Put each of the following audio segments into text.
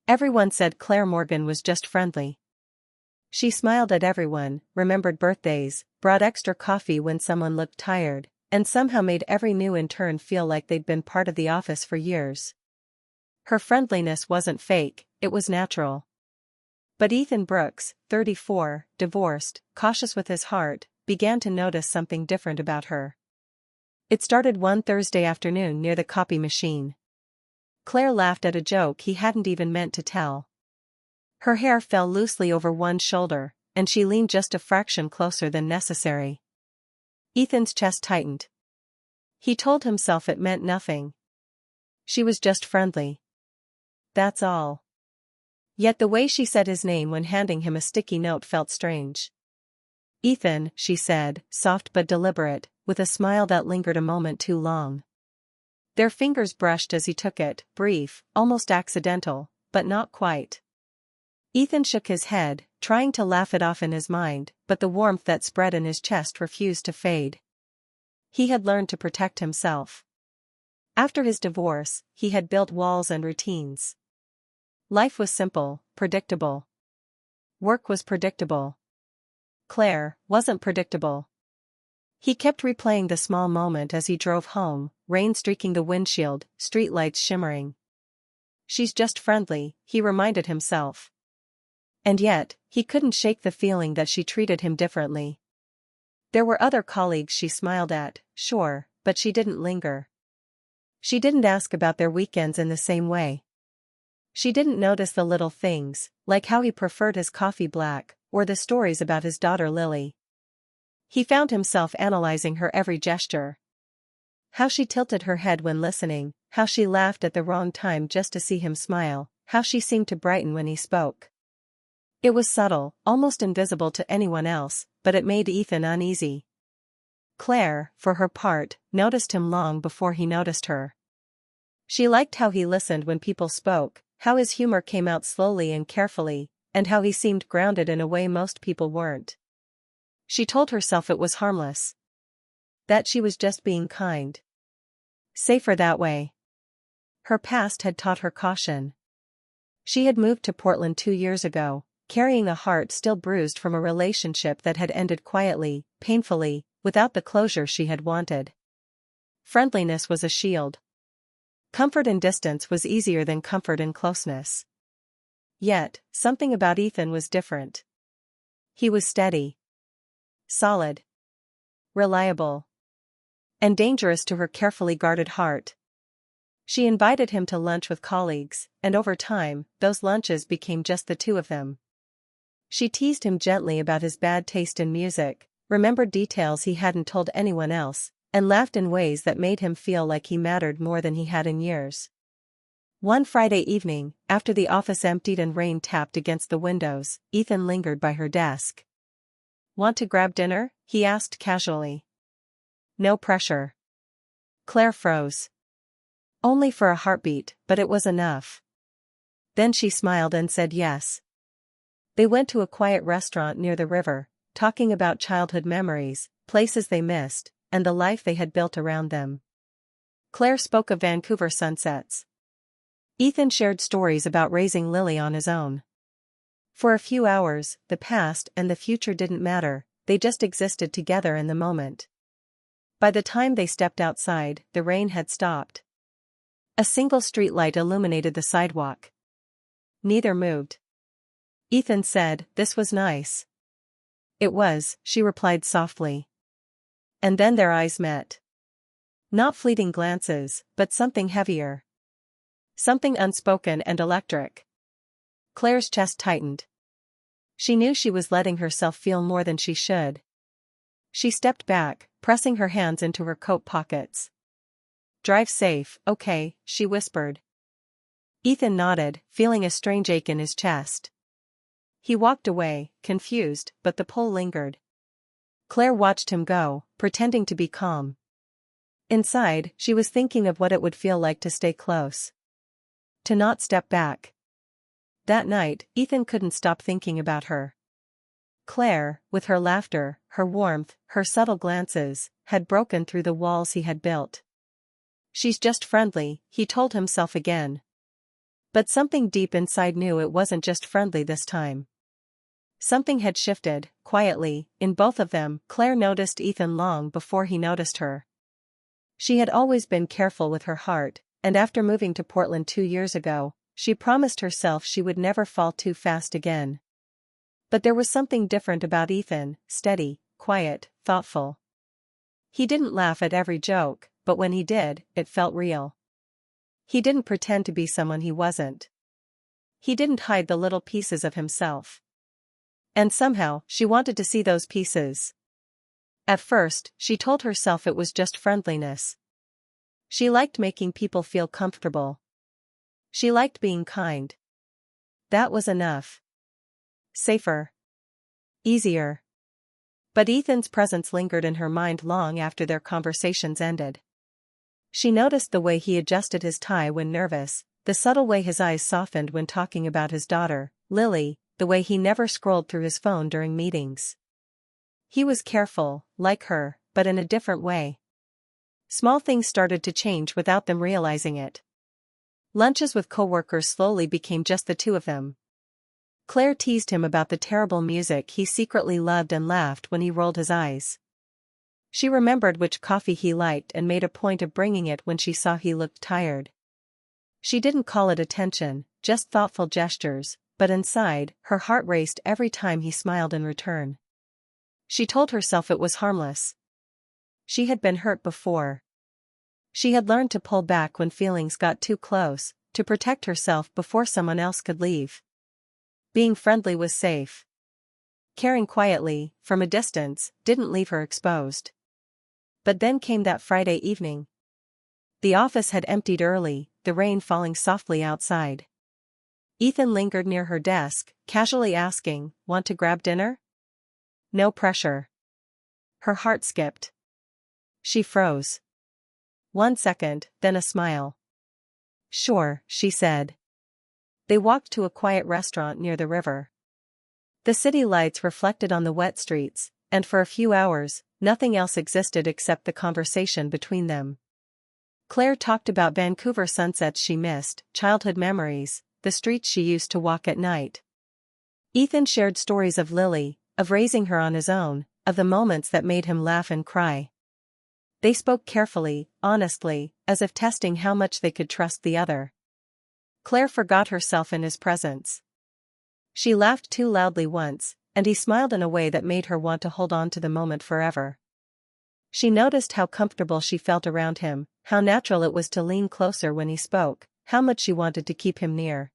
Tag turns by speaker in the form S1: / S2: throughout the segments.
S1: Everyone said Claire Morgan was just friendly. She smiled at everyone, remembered birthdays, brought extra coffee when someone looked tired, and somehow made every new intern feel like they'd been part of the office for years. Her friendliness wasn't fake, it was natural. But Ethan Brooks, 34, divorced, cautious with his heart, began to notice something different about her. It started one Thursday afternoon near the copy machine. Claire laughed at a joke he hadn't even meant to tell. Her hair fell loosely over one shoulder, and she leaned just a fraction closer than necessary. Ethan's chest tightened. He told himself it meant nothing. She was just friendly. That's all. Yet the way she said his name when handing him a sticky note felt strange. "Ethan," she said, soft but deliberate, with a smile that lingered a moment too long. Their fingers brushed as he took it, brief, almost accidental, but not quite. Ethan shook his head, trying to laugh it off in his mind, but the warmth that spread in his chest refused to fade. He had learned to protect himself. After his divorce, he had built walls and routines. Life was simple, predictable. Work was predictable. Claire wasn't predictable. He kept replaying the small moment as he drove home, rain streaking the windshield, streetlights shimmering. She's just friendly, he reminded himself. And yet, he couldn't shake the feeling that she treated him differently. There were other colleagues she smiled at, sure, but she didn't linger. She didn't ask about their weekends in the same way. She didn't notice the little things, like how he preferred his coffee black, or the stories about his daughter Lily. He found himself analyzing her every gesture. How she tilted her head when listening, how she laughed at the wrong time just to see him smile, how she seemed to brighten when he spoke. It was subtle, almost invisible to anyone else, but it made Ethan uneasy. Claire, for her part, noticed him long before he noticed her. She liked how he listened when people spoke, how his humor came out slowly and carefully, and how he seemed grounded in a way most people weren't. She told herself it was harmless. That she was just being kind. Safer that way. Her past had taught her caution. She had moved to Portland 2 years ago, carrying a heart still bruised from a relationship that had ended quietly, painfully, without the closure she had wanted. Friendliness was a shield. Comfort in distance was easier than comfort in closeness. Yet, something about Ethan was different. He was steady. Solid. Reliable. And dangerous to her carefully guarded heart. She invited him to lunch with colleagues, and over time, those lunches became just the two of them. She teased him gently about his bad taste in music, remembered details he hadn't told anyone else, and laughed in ways that made him feel like he mattered more than he had in years. One Friday evening, after the office emptied and rain tapped against the windows, Ethan lingered by her desk. "Want to grab dinner?" he asked casually. No pressure. Claire froze. Only for a heartbeat, but it was enough. Then she smiled and said yes. They went to a quiet restaurant near the river, talking about childhood memories, places they missed, and the life they had built around them. Claire spoke of Vancouver sunsets. Ethan shared stories about raising Lily on his own. For a few hours, the past and the future didn't matter, they just existed together in the moment. By the time they stepped outside, the rain had stopped. A single streetlight illuminated the sidewalk. Neither moved. Ethan said, "This was nice." "It was," she replied softly. And then their eyes met. Not fleeting glances, but something heavier. Something unspoken and electric. Claire's chest tightened. She knew she was letting herself feel more than she should. She stepped back, pressing her hands into her coat pockets. "Drive safe, okay," she whispered. Ethan nodded, feeling a strange ache in his chest. He walked away, confused, but the pull lingered. Claire watched him go, pretending to be calm. Inside, she was thinking of what it would feel like to stay close. To not step back. That night, Ethan couldn't stop thinking about her. Claire, with her laughter, her warmth, her subtle glances, had broken through the walls he had built. She's just friendly, he told himself again. But something deep inside knew it wasn't just friendly this time. Something had shifted, quietly, in both of them. Claire noticed Ethan long before he noticed her. She had always been careful with her heart, and after moving to Portland 2 years ago, she promised herself she would never fall too fast again. But there was something different about Ethan, steady, quiet, thoughtful. He didn't laugh at every joke, but when he did, it felt real. He didn't pretend to be someone he wasn't. He didn't hide the little pieces of himself. And somehow, she wanted to see those pieces. At first, she told herself it was just friendliness. She liked making people feel comfortable. She liked being kind. That was enough. Safer. Easier. But Ethan's presence lingered in her mind long after their conversations ended. She noticed the way he adjusted his tie when nervous, the subtle way his eyes softened when talking about his daughter, Lily, the way he never scrolled through his phone during meetings. He was careful, like her, but in a different way. Small things started to change without them realizing it. Lunches with coworkers slowly became just the two of them. Claire teased him about the terrible music he secretly loved and laughed when he rolled his eyes. She remembered which coffee he liked and made a point of bringing it when she saw he looked tired. She didn't call it attention, just thoughtful gestures, but inside, her heart raced every time he smiled in return. She told herself it was harmless. She had been hurt before. She had learned to pull back when feelings got too close, to protect herself before someone else could leave. Being friendly was safe. Caring quietly, from a distance, didn't leave her exposed. But then came that Friday evening. The office had emptied early, the rain falling softly outside. Ethan lingered near her desk, casually asking, "Want to grab dinner?" No pressure. Her heart skipped. She froze. 1 second, then a smile. "Sure," she said. They walked to a quiet restaurant near the river. The city lights reflected on the wet streets, and for a few hours, nothing else existed except the conversation between them. Claire talked about Vancouver sunsets she missed, childhood memories, the streets she used to walk at night. Ethan shared stories of Lily, of raising her on his own, of the moments that made him laugh and cry. They spoke carefully, honestly, as if testing how much they could trust the other. Claire forgot herself in his presence. She laughed too loudly once, and he smiled in a way that made her want to hold on to the moment forever. She noticed how comfortable she felt around him, how natural it was to lean closer when he spoke, how much she wanted to keep him near.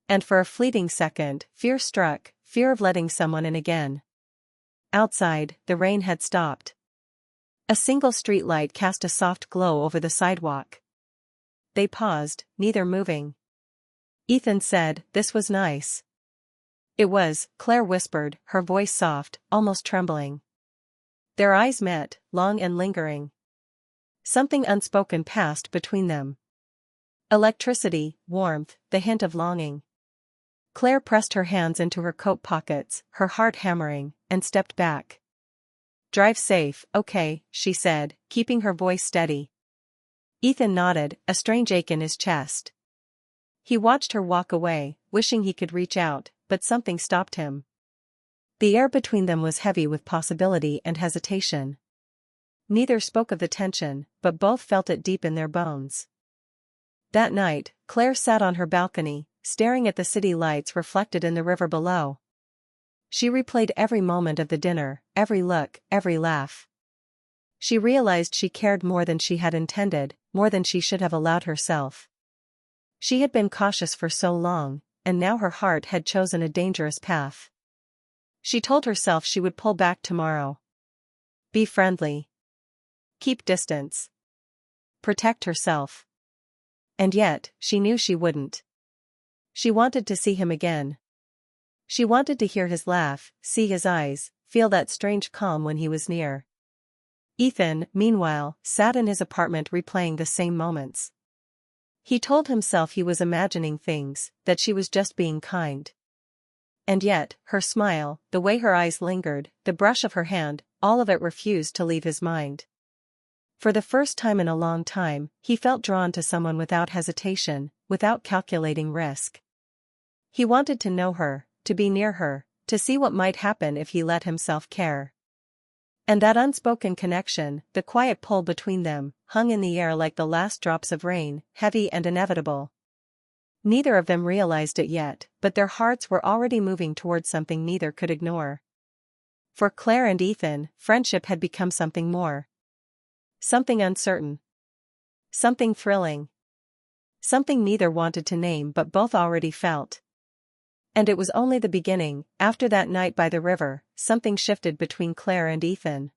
S1: And for a fleeting second, fear struck, fear of letting someone in again. Outside, the rain had stopped. A single streetlight cast a soft glow over the sidewalk. They paused, neither moving. Ethan said, "This was nice." "It was," Claire whispered, her voice soft, almost trembling. Their eyes met, long and lingering. Something unspoken passed between them. Electricity, warmth, the hint of longing. Claire pressed her hands into her coat pockets, her heart hammering, and stepped back. "Drive safe, okay," she said, keeping her voice steady. Ethan nodded, a strange ache in his chest. He watched her walk away, wishing he could reach out, but something stopped him. The air between them was heavy with possibility and hesitation. Neither spoke of the tension, but both felt it deep in their bones. That night, Claire sat on her balcony, staring at the city lights reflected in the river below. She replayed every moment of the dinner, every look, every laugh. She realized she cared more than she had intended, more than she should have allowed herself. She had been cautious for so long, and now her heart had chosen a dangerous path. She told herself she would pull back tomorrow. Be friendly. Keep distance. Protect herself. And yet, she knew she wouldn't. She wanted to see him again. She wanted to hear his laugh, see his eyes, feel that strange calm when he was near. Ethan, meanwhile, sat in his apartment replaying the same moments. He told himself he was imagining things, that she was just being kind. And yet, her smile, the way her eyes lingered, the brush of her hand, all of it refused to leave his mind. For the first time in a long time, he felt drawn to someone without hesitation, without calculating risk. He wanted to know her, to be near her, to see what might happen if he let himself care. And that unspoken connection, the quiet pull between them, hung in the air like the last drops of rain, heavy and inevitable. Neither of them realized it yet, but their hearts were already moving towards something neither could ignore. For Claire and Ethan, friendship had become something more. Something uncertain. Something thrilling. Something neither wanted to name but both already felt. And it was only the beginning. After that night by the river, something shifted between Claire and Ethan.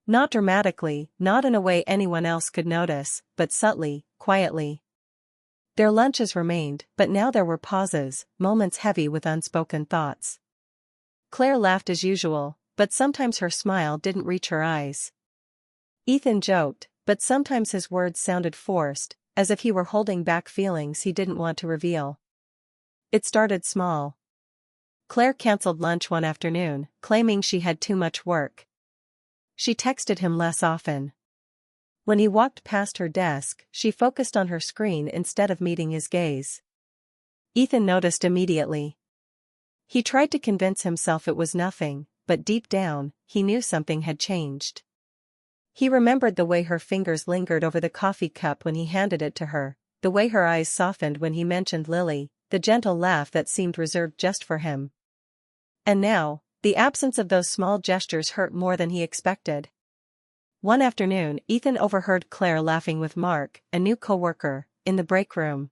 S1: Not dramatically, not in a way anyone else could notice, but subtly, quietly. Their lunches remained, but now there were pauses, moments heavy with unspoken thoughts. Claire laughed as usual, but sometimes her smile didn't reach her eyes. Ethan joked, but sometimes his words sounded forced, as if he were holding back feelings he didn't want to reveal. It started small. Claire canceled lunch one afternoon, claiming she had too much work. She texted him less often. When he walked past her desk, she focused on her screen instead of meeting his gaze. Ethan noticed immediately. He tried to convince himself it was nothing, but deep down, he knew something had changed. He remembered the way her fingers lingered over the coffee cup when he handed it to her, the way her eyes softened when he mentioned Lily, the gentle laugh that seemed reserved just for him. And now, the absence of those small gestures hurt more than he expected. One afternoon, Ethan overheard Claire laughing with Mark, a new coworker, in the break room.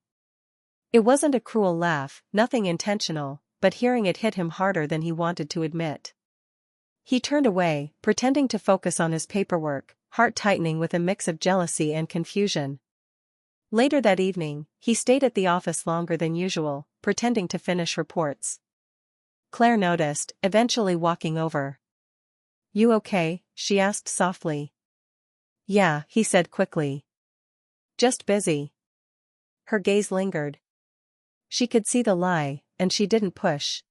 S1: It wasn't a cruel laugh, nothing intentional, but hearing it hit him harder than he wanted to admit. He turned away, pretending to focus on his paperwork, heart tightening with a mix of jealousy and confusion. Later that evening, he stayed at the office longer than usual, pretending to finish reports. Claire noticed, eventually walking over. "You okay?" she asked softly. "Yeah," he said quickly. "Just busy." Her gaze lingered. She could see the lie, and she didn't push.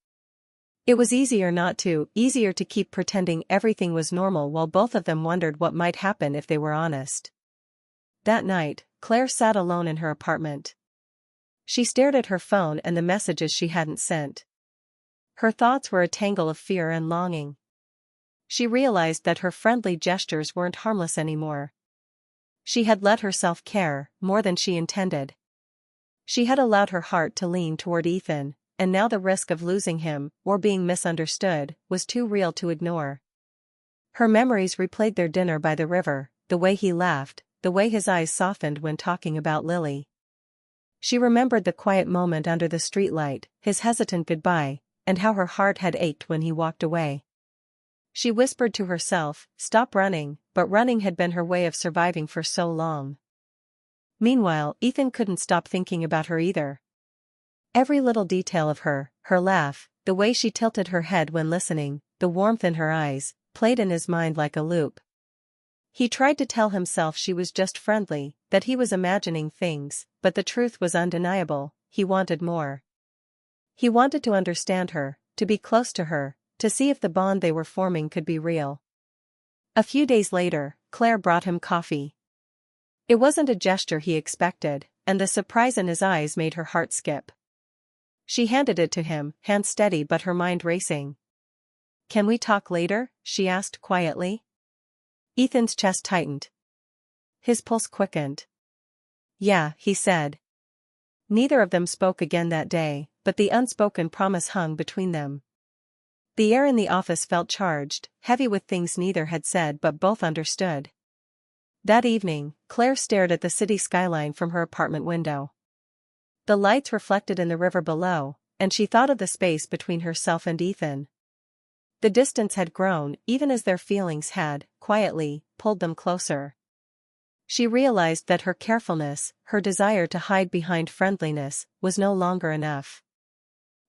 S1: It was easier to keep pretending everything was normal while both of them wondered what might happen if they were honest. That night, Claire sat alone in her apartment. She stared at her phone and the messages she hadn't sent. Her thoughts were a tangle of fear and longing. She realized that her friendly gestures weren't harmless anymore. She had let herself care, more than she intended. She had allowed her heart to lean toward Ethan, and now the risk of losing him, or being misunderstood, was too real to ignore. Her memories replayed their dinner by the river, the way he laughed, the way his eyes softened when talking about Lily. She remembered the quiet moment under the streetlight, his hesitant goodbye, and how her heart had ached when he walked away. She whispered to herself, "Stop running," but running had been her way of surviving for so long. Meanwhile, Ethan couldn't stop thinking about her either. Every little detail of her laugh, the way she tilted her head when listening, the warmth in her eyes, played in his mind like a loop. He tried to tell himself she was just friendly, that he was imagining things, but the truth was undeniable. He wanted more. He wanted to understand her, to be close to her, to see if the bond they were forming could be real. A few days later, Claire brought him coffee. It wasn't a gesture he expected, and the surprise in his eyes made her heart skip. She handed it to him, hand steady but her mind racing. "Can we talk later?" she asked quietly. Ethan's chest tightened. His pulse quickened. "Yeah," he said. Neither of them spoke again that day, but the unspoken promise hung between them. The air in the office felt charged, heavy with things neither had said but both understood. That evening, Claire stared at the city skyline from her apartment window. The lights reflected in the river below, and she thought of the space between herself and Ethan. The distance had grown, even as their feelings had, quietly, pulled them closer. She realized that her carefulness, her desire to hide behind friendliness, was no longer enough.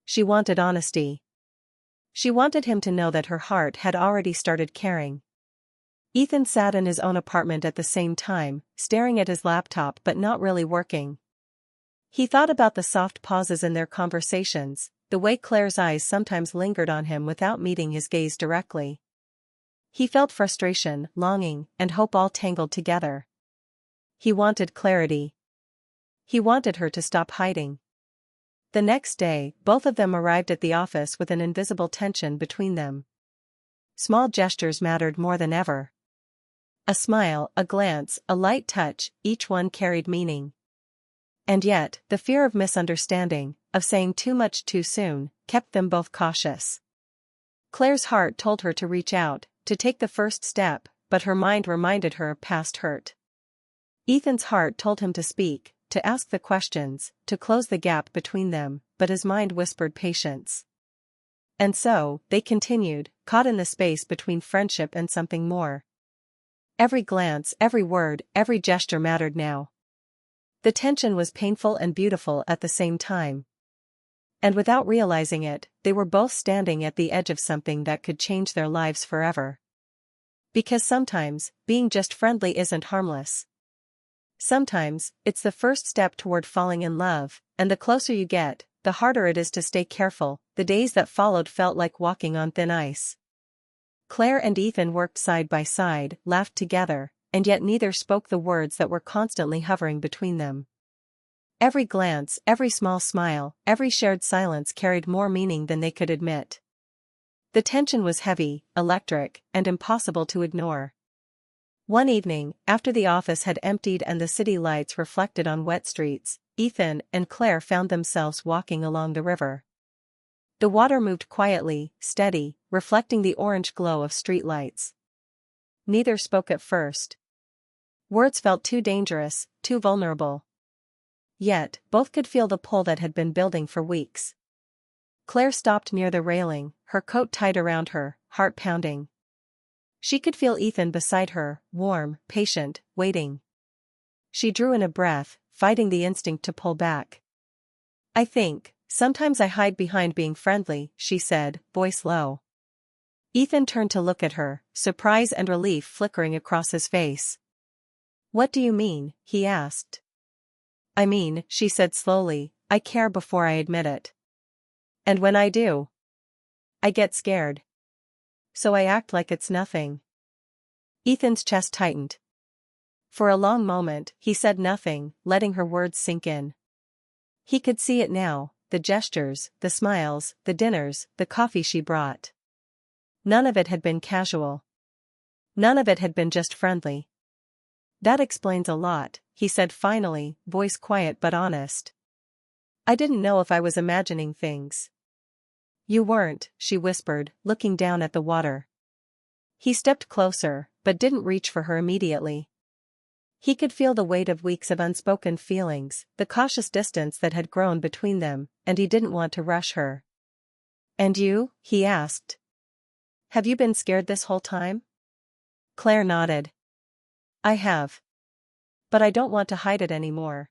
S1: She wanted honesty. She wanted him to know that her heart had already started caring. Ethan sat in his own apartment at the same time, staring at his laptop but not really working. He thought about the soft pauses in their conversations, the way Claire's eyes sometimes lingered on him without meeting his gaze directly. He felt frustration, longing, and hope all tangled together. He wanted clarity. He wanted her to stop hiding. The next day, both of them arrived at the office with an invisible tension between them. Small gestures mattered more than ever. A smile, a glance, a light touch, each one carried meaning. And yet, the fear of misunderstanding, of saying too much too soon, kept them both cautious. Claire's heart told her to reach out, to take the first step, but her mind reminded her of past hurt. Ethan's heart told him to speak, to ask the questions, to close the gap between them, but his mind whispered patience. And so, they continued, caught in the space between friendship and something more. Every glance, every word, every gesture mattered now. The tension was painful and beautiful at the same time. And without realizing it, they were both standing at the edge of something that could change their lives forever. Because sometimes, being just friendly isn't harmless. Sometimes, it's the first step toward falling in love, and the closer you get, the harder it is to stay careful. The days that followed felt like walking on thin ice. Claire and Ethan worked side by side, laughed together, and yet neither spoke the words that were constantly hovering between them. Every glance, every small smile, every shared silence carried more meaning than they could admit. The tension was heavy, electric, and impossible to ignore. One evening, after the office had emptied and the city lights reflected on wet streets, Ethan and Claire found themselves walking along the river. The water moved quietly, steady, reflecting the orange glow of streetlights. Neither spoke at first. Words felt too dangerous, too vulnerable. Yet, both could feel the pull that had been building for weeks. Claire stopped near the railing, her coat tight around her, heart pounding. She could feel Ethan beside her, warm, patient, waiting. She drew in a breath, fighting the instinct to pull back. Sometimes I hide behind being friendly," she said, voice low. Ethan turned to look at her, surprise and relief flickering across his face. "What do you mean?" he asked. "I mean," she said slowly, "I care before I admit it. And when I do, I get scared. So I act like it's nothing." Ethan's chest tightened. For a long moment, he said nothing, letting her words sink in. He could see it now, the gestures, the smiles, the dinners, the coffee she brought. None of it had been casual. None of it had been just friendly. "That explains a lot," he said finally, voice quiet but honest. "I didn't know if I was imagining things." "You weren't," she whispered, looking down at the water. He stepped closer, but didn't reach for her immediately. He could feel the weight of weeks of unspoken feelings, the cautious distance that had grown between them, and he didn't want to rush her. "And you?" he asked. "Have you been scared this whole time?" Claire nodded. "I have. But I don't want to hide it anymore."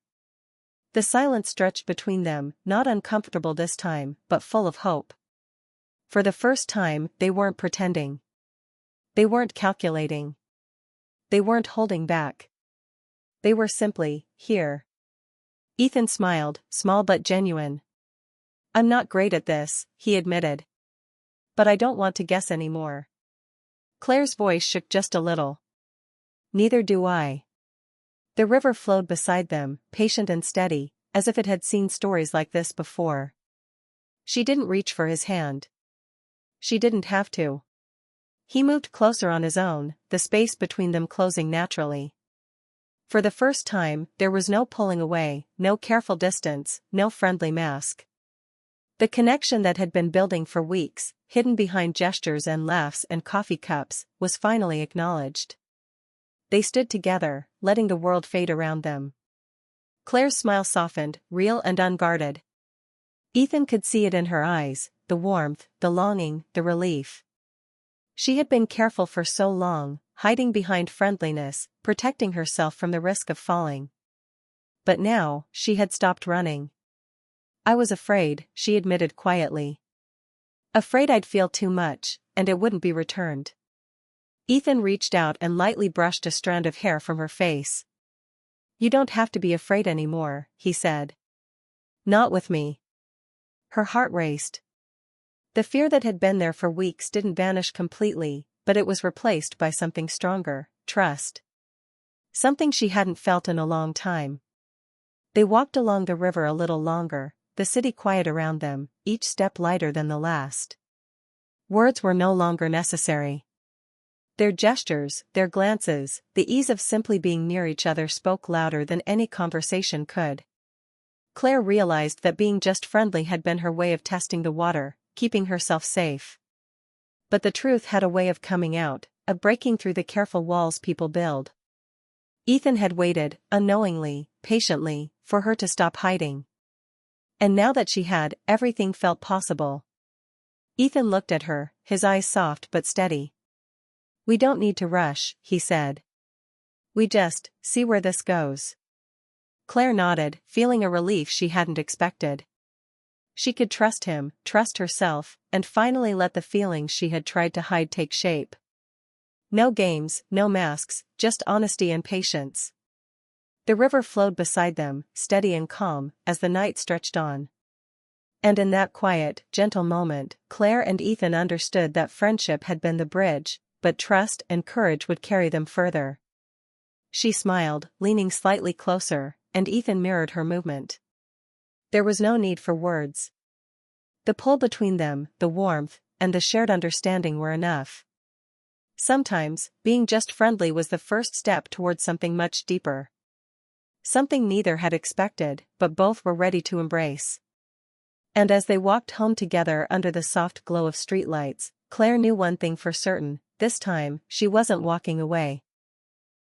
S1: The silence stretched between them, not uncomfortable this time, but full of hope. For the first time, they weren't pretending. They weren't calculating. They weren't holding back. They were simply here. Ethan smiled, small but genuine. "I'm not great at this," he admitted. "But I don't want to guess anymore." Claire's voice shook just a little. "Neither do I." The river flowed beside them, patient and steady, as if it had seen stories like this before. She didn't reach for his hand. She didn't have to. He moved closer on his own, the space between them closing naturally. For the first time, there was no pulling away, no careful distance, no friendly mask. The connection that had been building for weeks, hidden behind gestures and laughs and coffee cups, was finally acknowledged. They stood together, letting the world fade around them. Claire's smile softened, real and unguarded. Ethan could see it in her eyes, the warmth, the longing, the relief. She had been careful for so long, hiding behind friendliness, protecting herself from the risk of falling. But now, she had stopped running. "I was afraid," she admitted quietly. "Afraid I'd feel too much, and it wouldn't be returned." Ethan reached out and lightly brushed a strand of hair from her face. "You don't have to be afraid anymore," he said. "Not with me." Her heart raced. The fear that had been there for weeks didn't vanish completely, but it was replaced by something stronger, trust. Something she hadn't felt in a long time. They walked along the river a little longer, the city quiet around them, each step lighter than the last. Words were no longer necessary. Their gestures, their glances, the ease of simply being near each other spoke louder than any conversation could. Claire realized that being just friendly had been her way of testing the water, keeping herself safe. But the truth had a way of coming out, of breaking through the careful walls people build. Ethan had waited, unknowingly, patiently, for her to stop hiding. And now that she had, everything felt possible. Ethan looked at her, his eyes soft but steady. "We don't need to rush," he said. "We just see where this goes." Claire nodded, feeling a relief she hadn't expected. She could trust him, trust herself, and finally let the feelings she had tried to hide take shape. No games, no masks, just honesty and patience. The river flowed beside them, steady and calm, as the night stretched on. And in that quiet, gentle moment, Claire and Ethan understood that friendship had been the bridge, but trust and courage would carry them further. She smiled, leaning slightly closer, and Ethan mirrored her movement. There was no need for words. The pull between them, the warmth, and the shared understanding were enough. Sometimes, being just friendly was the first step towards something much deeper. Something neither had expected, but both were ready to embrace. And as they walked home together under the soft glow of streetlights, Claire knew one thing for certain: this time, she wasn't walking away.